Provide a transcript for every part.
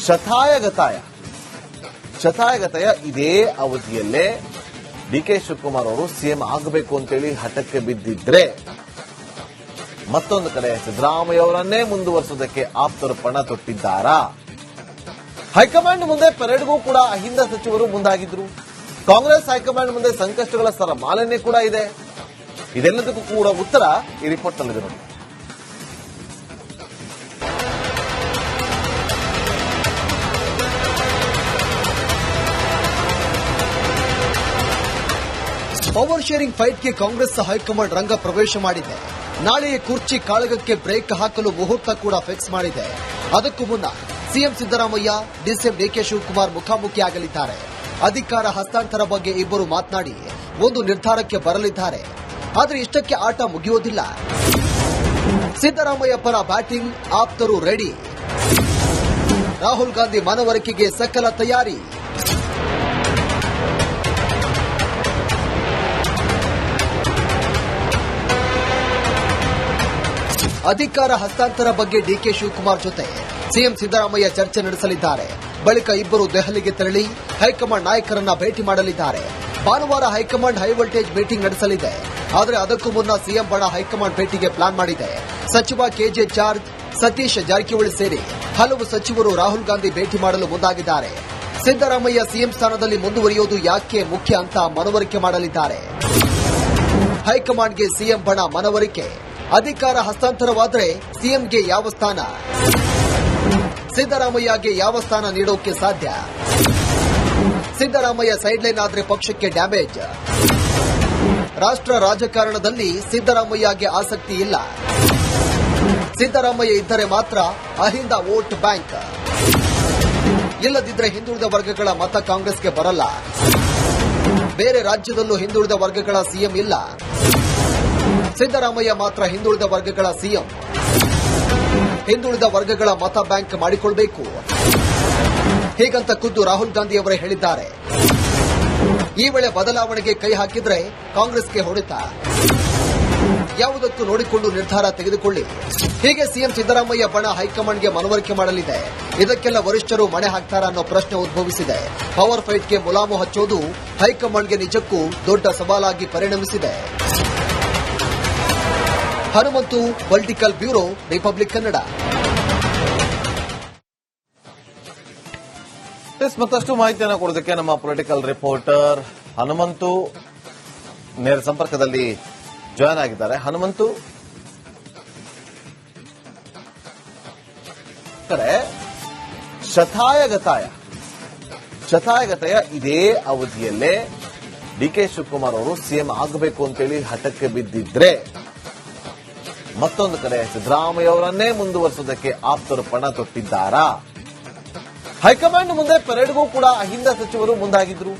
ಶತಾಯಗತಾಯ ಇದೇ ಅವಧಿಯಲ್ಲೇ ಡಿಕೆ ಶಿವಕುಮಾರ್ ಅವರು ಸಿಎಂ ಆಗಬೇಕು ಅಂತೇಳಿ ಹಠಕ್ಕೆ ಬಿದ್ದಿದ್ರೆ, ಮತ್ತೊಂದು ಕಡೆ ಸಿದ್ದರಾಮಯ್ಯ ಅವರನ್ನೇ ಮುಂದುವರಿಸುವುದಕ್ಕೆ ಆಪ್ತರು ಪಣ ತೊಟ್ಟಿದ್ದಾರಾ? ಹೈಕಮಾಂಡ್ ಮುಂದೆ ಪೆರೇಡ್ಗೂ ಕೂಡ ಅಹಿಂದ ಸಚಿವರು ಮುಂದಾಗಿದ್ರು. ಕಾಂಗ್ರೆಸ್ ಹೈಕಮಾಂಡ್ ಮುಂದೆ ಸಂಕಷ್ಟಗಳ ಸರಮಾಲೆಯೇ ಕೂಡ ಇದೆ. ಇದೆಲ್ಲದಕ್ಕೂ ಕೂಡ ಉತ್ತರ ಈ ರಿಪೋರ್ಟ್ ನಲ್ಲಿದೆ ನೋಡಿ. ಪವರ್ ಶೇರಿಂಗ್ ಫೈಟ್ಗೆ ಕಾಂಗ್ರೆಸ್ ಹೈಕಮಾಂಡ್ ರಂಗ ಪ್ರವೇಶ ಮಾಡಿದೆ. ನಾಳೆಯ ಕುರ್ಚಿ ಕಾಳಗಕ್ಕೆ ಬ್ರೇಕ್ ಹಾಕಲು ಮುಹೂರ್ತ ಕೂಡ ಫಿಕ್ಸ್ ಮಾಡಿದೆ. ಅದಕ್ಕೂ ಮುನ್ನ CM Siddaramaiah, DCM DK Shivakumar ಮುಖಾಮುಖಿಯಾಗಲಿದ್ದಾರೆ. ಅಧಿಕಾರ ಹಸ್ತಾಂತರ ಬಗ್ಗೆ ಇಬ್ಬರು ಮಾತನಾಡಿ ಒಂದು ನಿರ್ಧಾರಕ್ಕೆ ಬರಲಿದ್ದಾರೆ. ಆದರೆ ಇಷ್ಟಕ್ಕೆ ಆಟ ಮುಗಿಯೋದಿಲ್ಲ. ಸಿದ್ದರಾಮಯ್ಯ ಪರ ಬ್ಯಾಟಿಂಗ್, ಆಪ್ತರು ರೆಡಿ. ರಾಹುಲ್ ಗಾಂಧಿ ಮನವರಿಕೆಗೆ ಸಕಲ ತಯಾರಿ. ಅಧಿಕಾರ ಹಸ್ತಾಂತರ ಬಗ್ಗೆ ಡಿಕೆ ಶಿವಕುಮಾರ್ ಜೊತೆ ಸಿಎಂ ಸಿದ್ದರಾಮಯ್ಯ ಚರ್ಚೆ ನಡೆಸಲಿದ್ದಾರೆ. ಬಳಿಕ ಇಬ್ಬರು ದೆಹಲಿಗೆ ತೆರಳಿ ಹೈಕಮಾಂಡ್ ನಾಯಕರನ್ನ ಭೇಟಿ ಮಾಡಲಿದ್ದಾರೆ. ಭಾನುವಾರ ಹೈಕಮಾಂಡ್ ಹೈವೋಲ್ಟೇಜ್ ಮೀಟಿಂಗ್ ನಡೆಸಲಿದೆ. ಆದರೆ ಅದಕ್ಕೂ ಮುನ್ನ ಸಿಎಂ ಬಣ ಹೈಕಮಾಂಡ್ ಭೇಟಿಗೆ ಪ್ಲಾನ್ ಮಾಡಿದೆ. ಸಚಿವ ಕೆಜೆ ಜಾರ್ಜ್, ಸತೀಶ್ ಜಾರಕಿಹೊಳಿ ಸೇರಿ ಹಲವು ಸಚಿವರು ರಾಹುಲ್ ಗಾಂಧಿ ಭೇಟಿ ಮಾಡಲು ಮುಂದಾಗಿದ್ದಾರೆ. ಸಿದ್ದರಾಮಯ್ಯ ಸಿಎಂ ಸ್ಥಾನದಲ್ಲಿ ಮುಂದುವರಿಯೋದು ಯಾಕೆ ಮುಖ್ಯ ಅಂತ ಮನವರಿಕೆ ಮಾಡಲಿದ್ದಾರೆ. ಹೈಕಮಾಂಡ್ಗೆ ಸಿಎಂ ಬಣ ಮನವರಿಕೆ. ಅಧಿಕಾರ ಹಸ್ತಾಂತರವಾದರೆ ಸಿಎಂಗೆ ಯಾವ ಸ್ಥಾನ, ಸಿದ್ದರಾಮಯ್ಯಗೆ ಯಾವ ಸ್ಥಾನ ನೀಡೋಕೆ ಸಾಧ್ಯ? ಸಿದ್ದರಾಮಯ್ಯ ಸೈಡ್ಲೈನ್ ಆದರೆ ಪಕ್ಷಕ್ಕೆ ಡ್ಯಾಮೇಜ್. ರಾಷ್ಟ್ರ ರಾಜಕಾರಣದಲ್ಲಿ ಸಿದ್ದರಾಮಯ್ಯಗೆ ಆಸಕ್ತಿ ಇಲ್ಲ. ಸಿದ್ದರಾಮಯ್ಯ ಇದ್ದರೆ ಮಾತ್ರ ಅಹಿಂದ ವೋಟ್ ಬ್ಯಾಂಕ್, ಇಲ್ಲದಿದ್ದರೆ ಹಿಂದುಳಿದ ವರ್ಗಗಳ ಮತ ಕಾಂಗ್ರೆಸ್ಗೆ ಬರಲ್ಲ. ಬೇರೆ ರಾಜ್ಯದಲ್ಲೂ ಹಿಂದುಳಿದ ವರ್ಗಗಳ ಸಿಎಂ ಇಲ್ಲ. ಸಿದ್ದರಾಮಯ್ಯ ಮಾತ್ರ ಹಿಂದುಳಿದ ವರ್ಗಗಳ ಸಿಎಂ. ಹಿಂದುಳಿದ ವರ್ಗಗಳ ಮತ ಬ್ಯಾಂಕ್ ಮಾಡಿಕೊಳ್ಬೇಕು, ಹೀಗಂತ ಖುದ್ದು ರಾಹುಲ್ ಗಾಂಧಿ ಅವರೇ ಹೇಳಿದ್ದಾರೆ. ಈ ವೇಳೆ ಬದಲಾವಣೆಗೆ ಕೈ ಹಾಕಿದ್ರೆ ಕಾಂಗ್ರೆಸ್ಗೆ ಹೊಡೆತ. ಯಾವುದಕ್ಕೂ ನೋಡಿಕೊಂಡು ನಿರ್ಧಾರ ತೆಗೆದುಕೊಳ್ಳಿ. ಹೀಗೆ ಸಿಎಂ ಸಿದ್ದರಾಮಯ್ಯ ಬಣ ಹೈಕಮಾಂಡ್ಗೆ ಮನವರಿಕೆ ಮಾಡಲಿದೆ. ಇದಕ್ಕೆಲ್ಲ ವರಿಷ್ಠರು ಮಣೆ ಹಾಕ್ತಾರ ಅನ್ನೋ ಪ್ರಶ್ನೆ ಉದ್ಭವಿಸಿದೆ. ಪವರ್ ಫೈಟ್ಗೆ ಮುಲಾಮು ಹಚ್ಚೋದು ಹೈಕಮಾಂಡ್ಗೆ ನಿಜಕ್ಕೂ ದೊಡ್ಡ ಸವಾಲಾಗಿ ಪರಿಣಮಿಸಿದೆ. Hanumanthu, political bureau, republic Kannada. ಮತ್ತಷ್ಟು ಮಾಹಿತಿಯನ್ನು ಕೊಡೋದಕ್ಕೆ ನಮ್ಮ ಪೊಲಿಟಿಕಲ್ ರಿಪೋರ್ಟರ್ ಹನುಮಂತು ನೇರ ಸಂಪರ್ಕದಲ್ಲಿ ಜಾಯ್ನ್ ಆಗಿದ್ದಾರೆ. ಹನುಮಂತು, ಶತಾಯಗತಾಯ ಇದೇ ಅವಧಿಯಲ್ಲೇ ಡಿಕೆ ಶಿವಕುಮಾರ್ ಅವರು ಸಿಎಂ ಆಗಬೇಕು ಅಂತೇಳಿ ಹಠಕ್ಕೆ ಬಿದ್ದಿದ್ರೆ, ಮತ್ತೊಂದು ಕಡೆ ಸಿದ್ದರಾಮಯ್ಯ ಅವರನ್ನೇ ಮುಂದುವರಿಸುವುದಕ್ಕೆ ಆಪ್ತರು ಪಣ ತೊಟ್ಟಿದ್ದಾರಾ? ಹೈಕಮಾಂಡ್ ಮುಂದೆ ಪೆರೇಡ್ಗೂ ಕೂಡ ಅಹಿಂದ ಸಚಿವರು ಮುಂದಾಗಿದ್ರು.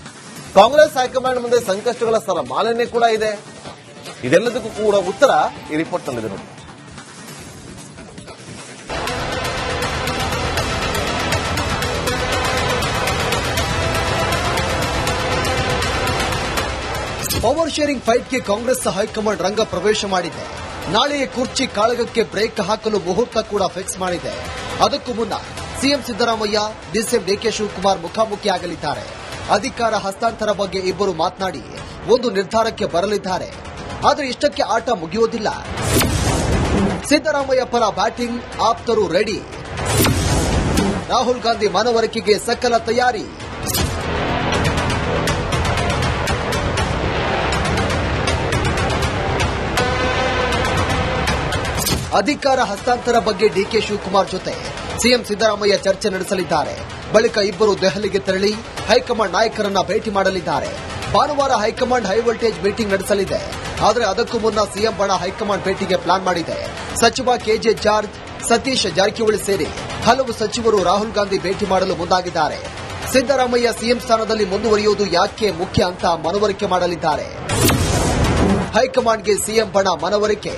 ಕಾಂಗ್ರೆಸ್ ಹೈಕಮಾಂಡ್ ಮುಂದೆ ಸಂಕಷ್ಟಗಳ ಸರಮಾಲೆಯೇ ಕೂಡ ಇದೆ. ಇದೆಲ್ಲದಕ್ಕೂ ಕೂಡ ಉತ್ತರ ಈ ರಿಪೋರ್ಟ್ ನಲ್ಲಿದೆ ನೋಡಿ. ಪವರ್ ಶೇರಿಂಗ್ ಫೈಟ್ಗೆ ಕಾಂಗ್ರೆಸ್ ಹೈಕಮಾಂಡ್ ರಂಗ ಪ್ರವೇಶ ಮಾಡಿದೆ. ನಾಳೆಯ ಕುರ್ಚಿ ಕಾಳಗಕ್ಕೆ ಬ್ರೇಕ್ ಹಾಕಲು ಮುಹೂರ್ತ ಕೂಡ ಫಿಕ್ಸ್ ಮಾಡಿದೆ. ಅದಕ್ಕೂ ಮುನ್ನ CM Siddaramaiah, DCM DK Shivakumar ಮುಖಾಮುಖಿಯಾಗಲಿದ್ದಾರೆ. ಅಧಿಕಾರ ಹಸ್ತಾಂತರ ಬಗ್ಗೆ ಇಬ್ಬರು ಮಾತನಾಡಿ ಒಂದು ನಿರ್ಧಾರಕ್ಕೆ ಬರಲಿದ್ದಾರೆ. ಆದರೆ ಇಷ್ಟಕ್ಕೆ ಆಟ ಮುಗಿಯೋದಿಲ್ಲ. ಸಿದ್ದರಾಮಯ್ಯ ಪರ ಬ್ಯಾಟಿಂಗ್, ಆಪ್ತರು ರೆಡಿ. ರಾಹುಲ್ ಗಾಂಧಿ ಮನವರಿಕೆಗೆ ಸಕಲ ತಯಾರಿ. ಅಧಿಕಾರ ಹಸ್ತಾಂತರ ಬಗ್ಗೆ ಡಿಕೆ ಶಿವಕುಮಾರ್ ಜೊತೆ ಸಿಎಂ ಸಿದ್ದರಾಮಯ್ಯ ಚರ್ಚೆ ನಡೆಸಲಿದ್ದಾರೆ. ಬಳಿಕ ಇಬ್ಬರು ದೆಹಲಿಗೆ ತೆರಳಿ ಹೈಕಮಾಂಡ್ ನಾಯಕರನ್ನ ಭೇಟಿ ಮಾಡಲಿದ್ದಾರೆ. ಭಾನುವಾರ ಹೈಕಮಾಂಡ್ ಹೈವೋಲ್ಟೇಜ್ ಮೀಟಿಂಗ್ ನಡೆಸಲಿದೆ. ಆದರೆ ಅದಕ್ಕೂ ಮುನ್ನ ಸಿಎಂ ಬಣ ಹೈಕಮಾಂಡ್ ಭೇಟಿಗೆ ಪ್ಲಾನ್ ಮಾಡಿದೆ. ಸಚಿವ ಕೆಜೆ ಜಾರ್ಜ್, ಸತೀಶ್ ಜಾರಕಿಹೊಳಿ ಸೇರಿ ಹಲವು ಸಚಿವರು ರಾಹುಲ್ ಗಾಂಧಿ ಭೇಟಿ ಮಾಡಲು ಮುಂದಾಗಿದ್ದಾರೆ. ಸಿದ್ದರಾಮಯ್ಯ ಸಿಎಂ ಸ್ಥಾನದಲ್ಲಿ ಮುಂದುವರಿಯೋದು ಯಾಕೆ ಮುಖ್ಯ ಅಂತ ಮನವರಿಕೆ ಮಾಡಲಿದ್ದಾರೆ. ಹೈಕಮಾಂಡ್ಗೆ ಸಿಎಂ ಬಣ ಮನವರಿಕೆ.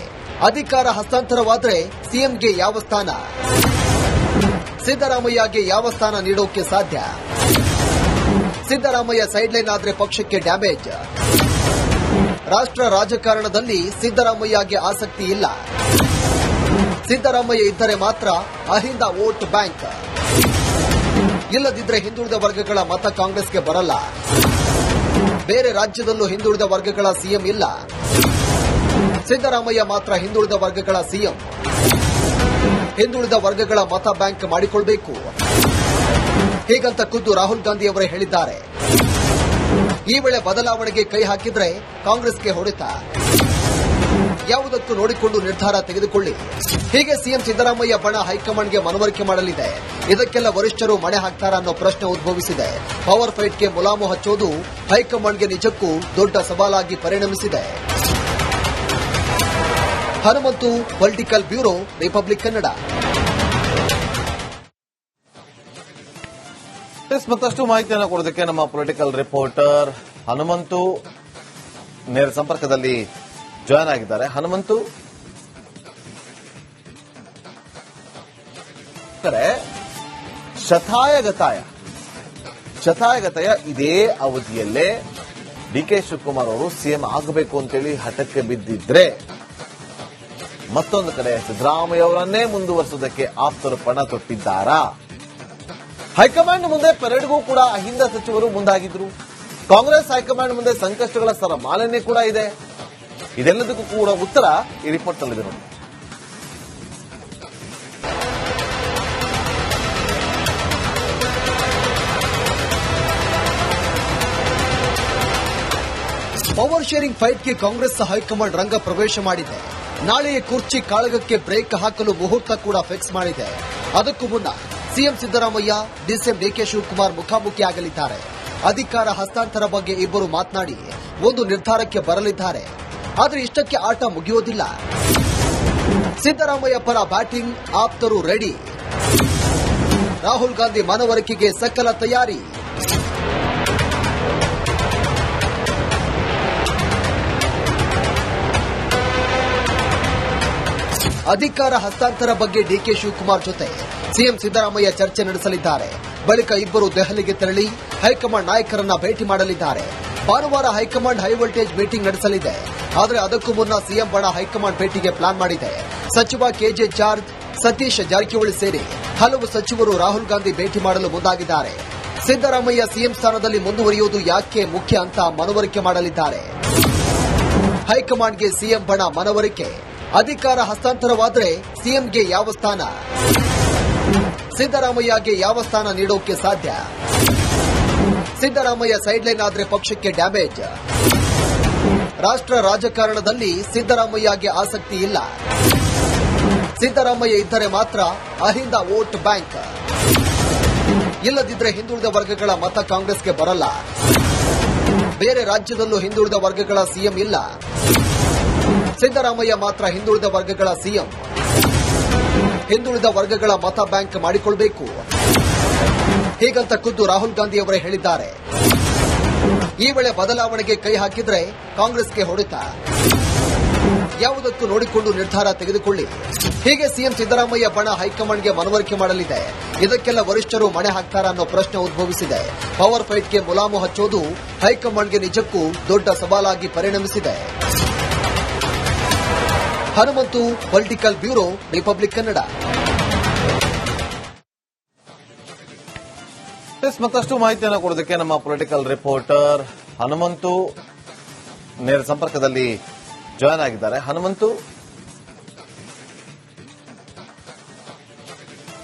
ಅಧಿಕಾರ ಹಸ್ತಾಂತರವಾದರೆ ಸಿಎಂಗೆ ಯಾವ ಸ್ಥಾನ, ಸಿದ್ದರಾಮಯ್ಯಗೆ ಯಾವ ಸ್ಥಾನ ನೀಡೋಕೆ ಸಾಧ್ಯ? ಸಿದ್ದರಾಮಯ್ಯ ಸೈಡ್ಲೈನ್ ಆದರೆ ಪಕ್ಷಕ್ಕೆ ಡ್ಯಾಮೇಜ್. ರಾಷ್ಟ್ರ ರಾಜಕಾರಣದಲ್ಲಿ ಸಿದ್ದರಾಮಯ್ಯಗೆ ಆಸಕ್ತಿ ಇಲ್ಲ. ಸಿದ್ದರಾಮಯ್ಯ ಇದ್ದರೆ ಮಾತ್ರ ಅಹಿಂದ ವೋಟ್ ಬ್ಯಾಂಕ್, ಇಲ್ಲದಿದ್ರೆ ಹಿಂದುಳಿದ ವರ್ಗಗಳ ಮತ ಕಾಂಗ್ರೆಸ್ಗೆ ಬರಲ್ಲ. ಬೇರೆ ರಾಜ್ಯದಲ್ಲೂ ಹಿಂದುಳಿದ ವರ್ಗಗಳ ಸಿಎಂ ಇಲ್ಲ, ಸಿದ್ದರಾಮಯ್ಯ ಮಾತ್ರ ಹಿಂದುಳಿದ ವರ್ಗಗಳ ಸಿಎಂ. ಹಿಂದುಳಿದ ವರ್ಗಗಳ ಮತ ಬ್ಯಾಂಕ್ ಮಾಡಿಕೊಳ್ಬೇಕು, ಹೀಗಂತ ಖುದ್ದು ರಾಹುಲ್ ಗಾಂಧಿ ಅವರೇ ಹೇಳಿದ್ದಾರೆ. ಈ ವೇಳೆ ಬದಲಾವಣೆಗೆ ಕೈ ಹಾಕಿದ್ರೆ ಕಾಂಗ್ರೆಸ್ಗೆ ಹೊಡೆತ. ಯಾವುದಕ್ಕೂ ನೋಡಿಕೊಂಡು ನಿರ್ಧಾರ ತೆಗೆದುಕೊಳ್ಳಿ. ಹೀಗೆ ಸಿಎಂ ಸಿದ್ದರಾಮಯ್ಯ ಬಣ ಹೈಕಮಾಂಡ್ಗೆ ಮನವರಿಕೆ ಮಾಡಲಿದೆ. ಇದಕ್ಕೆಲ್ಲ ವರಿಷ್ಠರು ಮಣೆ ಹಾಕ್ತಾರ ಅನ್ನೋ ಪ್ರಶ್ನೆ ಉದ್ಭವಿಸಿದೆ. ಪವರ್ ಫೈಟ್ಗೆ ಮುಲಾಮು ಹಚ್ಚೋದು ಹೈಕಮಾಂಡ್ಗೆ ನಿಜಕ್ಕೂ ದೊಡ್ಡ ಸವಾಲಾಗಿ ಪರಿಣಮಿಸಿದೆ. Hanumanthu, political bureau, republic Kannada. ಮತ್ತಷ್ಟು ಮಾಹಿತಿಯನ್ನು ಕೊಡೋದಕ್ಕೆ ನಮ್ಮ ಪೊಲಿಟಿಕಲ್ ರಿಪೋರ್ಟರ್ ಹನುಮಂತು ನೇರ ಸಂಪರ್ಕದಲ್ಲಿ ಜಾಯ್ನ್ ಆಗಿದ್ದಾರೆ. ಹನುಮಂತು, ಶತಾಯಗತಾಯ ಇದೇ ಅವಧಿಯಲ್ಲೇ ಡಿಕೆ ಶಿವಕುಮಾರ್ ಅವರು ಸಿಎಂ ಆಗಬೇಕು ಅಂತೇಳಿ ಹಠಕ್ಕೆ ಬಿದ್ದಿದ್ರೆ, ಮತ್ತೊಂದು ಕಡೆ ಸಿದ್ದರಾಮಯ್ಯ ಅವರನ್ನೇ ಮುಂದುವರಿಸುವುದಕ್ಕೆ ಆಪ್ತರು ಪಣ ತೊಟ್ಟಿದ್ದಾರಾ? ಹೈಕಮಾಂಡ್ ಮುಂದೆ ಪೆರೇಡ್ಗೂ ಕೂಡ ಅಹಿಂದ ಸಚಿವರು ಮುಂದಾಗಿದ್ರು. ಕಾಂಗ್ರೆಸ್ ಹೈಕಮಾಂಡ್ ಮುಂದೆ ಸಂಕಷ್ಟಗಳ ಸರಮಾಲೆಯೇ ಕೂಡ ಇದೆ. ಇದೆಲ್ಲದಕ್ಕೂ ಕೂಡ ಉತ್ತರ ಈ ರಿಪೋರ್ಟ್ ನಲ್ಲಿದೆ ನೋಡಿ. ಪವರ್ ಶೇರಿಂಗ್ ಫೈಟ್ಗೆ ಕಾಂಗ್ರೆಸ್ ಹೈಕಮಾಂಡ್ ರಂಗ ಪ್ರವೇಶ ಮಾಡಿದೆ. ನಾಳೆಯ ಕುರ್ಚಿ ಕಾಳಗಕ್ಕೆ ಬ್ರೇಕ್ ಹಾಕಲು ಮುಹೂರ್ತ ಕೂಡ ಫಿಕ್ಸ್ ಮಾಡಿದೆ. ಅದಕ್ಕೂ ಮುನ್ನ CM Siddaramaiah, DCM DK Shivakumar ಮುಖಾಮುಖಿ ಆಗಲಿದ್ದಾರೆ. ಅಧಿಕಾರ ಹಸ್ತಾಂತರ ಬಗ್ಗೆ ಇಬ್ಬರು ಮಾತನಾಡಿ ಒಂದು ನಿರ್ಧಾರಕ್ಕೆ ಬರಲಿದ್ದಾರೆ. ಆದರೆ ಇಷ್ಟಕ್ಕೆ ಆಟ ಮುಗಿಯೋದಿಲ್ಲ. ಸಿದ್ದರಾಮಯ್ಯ ಪರ ಬ್ಯಾಟಿಂಗ್, ಆಪ್ತರು ರೆಡಿ. ರಾಹುಲ್ ಗಾಂಧಿ ಮನವರಿಕೆಗೆ ಸಕಲ ತಯಾರಿ. ಅಧಿಕಾರ ಹಸ್ತಾಂತರ ಬಗ್ಗೆ ಡಿಕೆ ಶಿವಕುಮಾರ್ ಜೊತೆ ಸಿಎಂ ಸಿದ್ದರಾಮಯ್ಯ ಚರ್ಚೆ ನಡೆಸಲಿದ್ದಾರೆ. ಬಳಿಕ ಇಬ್ಬರು ದೆಹಲಿಗೆ ತೆರಳಿ ಹೈಕಮಾಂಡ್ ನಾಯಕರನ್ನ ಭೇಟಿ ಮಾಡಲಿದ್ದಾರೆ. ಭಾನುವಾರ ಹೈಕಮಾಂಡ್ ಹೈ ವೋಲ್ಟೇಜ್ ಮೀಟಿಂಗ್ ನಡೆಸಲಿದೆ. ಆದರೆ ಅದಕ್ಕೂ ಮುನ್ನ ಸಿಎಂ ಬಣ ಹೈಕಮಾಂಡ್ ಭೇಟಿಗೆ ಪ್ಲಾನ್ ಮಾಡಿದೆ. ಸಚಿವ ಕೆಜೆ ಜಾರ್ಜ್, ಸತೀಶ್ ಜಾರಕಿಹೊಳಿ ಸೇರಿ ಹಲವು ಸಚಿವರು ರಾಹುಲ್ ಗಾಂಧಿ ಭೇಟಿ ಮಾಡಲು ಮುಂದಾಗಿದ್ದಾರೆ. ಸಿದ್ದರಾಮಯ್ಯ ಸಿಎಂ ಸ್ಥಾನದಲ್ಲಿ ಮುಂದುವರಿಯುವುದು ಯಾಕೆ ಮುಖ್ಯ ಅಂತ ಮನವರಿಕೆ ಮಾಡಲಿದ್ದಾರೆ. ಹೈಕಮಾಂಡ್ಗೆ ಸಿಎಂ ಬಣ ಮನವರಿಕೆ. ಅಧಿಕಾರ ಹಸ್ತಾಂತರವಾದರೆ ಸಿಎಂಗೆ ಯಾವ ಸ್ಥಾನ, ಸಿದ್ದರಾಮಯ್ಯಗೆ ಯಾವ ಸ್ಥಾನ ನೀಡೋಕೆ ಸಾಧ್ಯ? ಸಿದ್ದರಾಮಯ್ಯ ಸೈಡ್ಲೈನ್ ಆದ್ರೆ ಪಕ್ಷಕ್ಕೆ ಡ್ಯಾಮೇಜ್. ರಾಷ್ಟ್ರ ರಾಜಕಾರಣದಲ್ಲಿ ಸಿದ್ದರಾಮಯ್ಯಗೆ ಆಸಕ್ತಿ ಇಲ್ಲ. ಸಿದ್ದರಾಮಯ್ಯ ಇದ್ದರೆ ಮಾತ್ರ ಅಹಿಂದ ವೋಟ್ ಬ್ಯಾಂಕ್, ಇಲ್ಲದಿದ್ರೆ ಹಿಂದುಳಿದ ವರ್ಗಗಳ ಮತ ಕಾಂಗ್ರೆಸ್ಗೆ ಬರಲ್ಲ. ಬೇರೆ ರಾಜ್ಯದಲ್ಲೂ ಹಿಂದುಳಿದ ವರ್ಗಗಳ ಸಿಎಂ ಇಲ್ಲ, ಸಿದ್ದರಾಮಯ್ಯ ಮಾತ್ರ ಹಿಂದುಳಿದ ವರ್ಗಗಳ ಸಿಎಂ. ಹಿಂದುಳಿದ ವರ್ಗಗಳ ಮತ ಬ್ಯಾಂಕ್ ಮಾಡಿಕೊಳ್ಬೇಕು, ಹೀಗಂತ ಖುದ್ದು ರಾಹುಲ್ ಗಾಂಧಿ ಅವರೇ ಹೇಳಿದ್ದಾರೆ. ಈ ವೇಳೆ ಬದಲಾವಣೆಗೆ ಕೈ ಹಾಕಿದ್ರೆ ಕಾಂಗ್ರೆಸ್ಗೆ ಹೊಡೆತ. ಯಾವುದಕ್ಕೂ ನೋಡಿಕೊಂಡು ನಿರ್ಧಾರ ತೆಗೆದುಕೊಳ್ಳಿ. ಹೀಗೆ ಸಿಎಂ ಸಿದ್ದರಾಮಯ್ಯ ಬಣ ಹೈಕಮಾಂಡ್ಗೆ ಮನವರಿಕೆ ಮಾಡಲಿದೆ. ಇದಕ್ಕೆಲ್ಲ ವರಿಷ್ಠರು ಮಣೆ ಹಾಕ್ತಾರ ಅನ್ನೋ ಪ್ರಶ್ನೆ ಉದ್ಭವಿಸಿದೆ. ಪವರ್ ಫೈಟ್ಗೆ ಮುಲಾಮು ಹಚ್ಚೋದು ಹೈಕಮಾಂಡ್ಗೆ ನಿಜಕ್ಕೂ ದೊಡ್ಡ ಸವಾಲಾಗಿ ಪರಿಣಮಿಸಿದೆ. Hanumanthu, political bureau, republic Kannada. ಮತ್ತಷ್ಟು ಮಾಹಿತಿಯನ್ನು ಕೊಡೋದಕ್ಕೆ ನಮ್ಮ ಪೊಲಿಟಿಕಲ್ ರಿಪೋರ್ಟರ್ ಹನುಮಂತು ನೇರ ಸಂಪರ್ಕದಲ್ಲಿ ಜಾಯ್ನ್ ಆಗಿದ್ದಾರೆ. ಹನುಮಂತು,